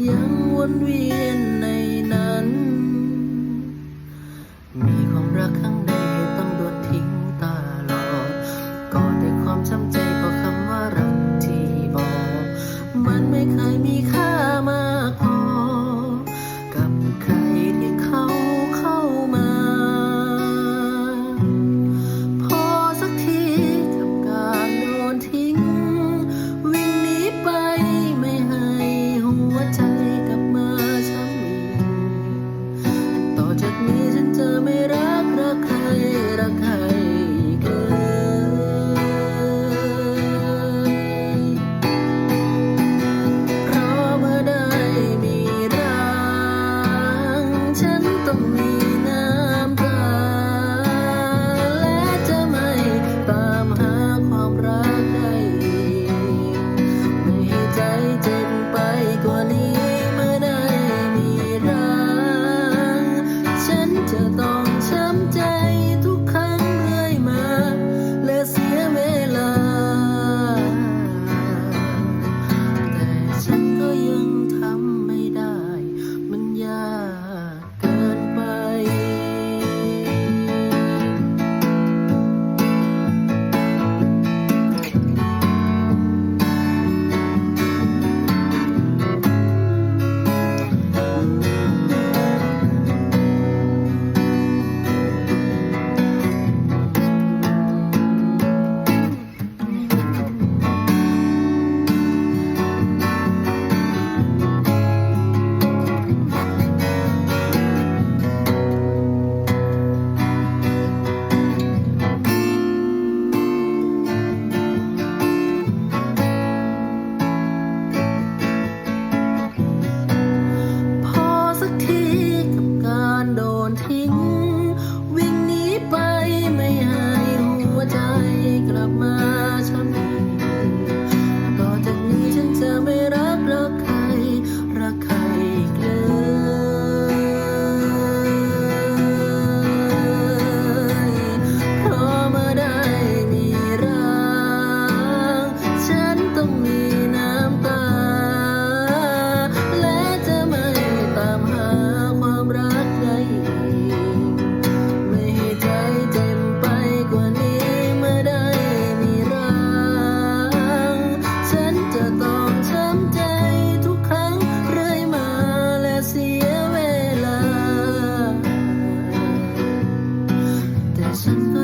ยังวนเวียนในนั้นมีความรักข้างในให้ต้องโดนทิ้งตลอดก่อแต่ความช้ำใจเพราะคำว่ารักที่บอกมันไม่เคยมีค่ามากพอกับใครที่เขาเข้ามาพอสักทีกับการโดนทิ้งวิ่งหนีไปไม่ให้หัวใจกลับมาช้ำอีกต่อจากนี้ฉันจะไม่รักใครรักใครอีกเลยเพราะเมื่อได้มีรักฉันต้องมีน้ำตาและจะไม่ตามหาความรักใดอีกไม่ให้ใจเจ็บไปกว่านี้เมื่อได้มีรักฉันจะต้องช้ำใจทุกครั้งเรื่อยมาและเสียเวลาแต่ฉันก็ยังทำไม่ได้มันยากเกินไปพอสักทีกับการโดนทิ้งวิ่งหนีไปไม่ให้หัวใจกลับมาช้ำอีกต่อจากนี้ฉันจะไม่รักใครรักใครอีกเลยเพราะเมื่อได้มีรักฉันต้องมีน้ำตาและจะไม่ตามหาความรักใดอีกไม่ให้ใจเจ็บไปกว่านี้เมื่อได้มีรักฉันจะต้องช้ำใจทุกครั้งเรื่อยมาและเสียเวลาแต่ฉันก็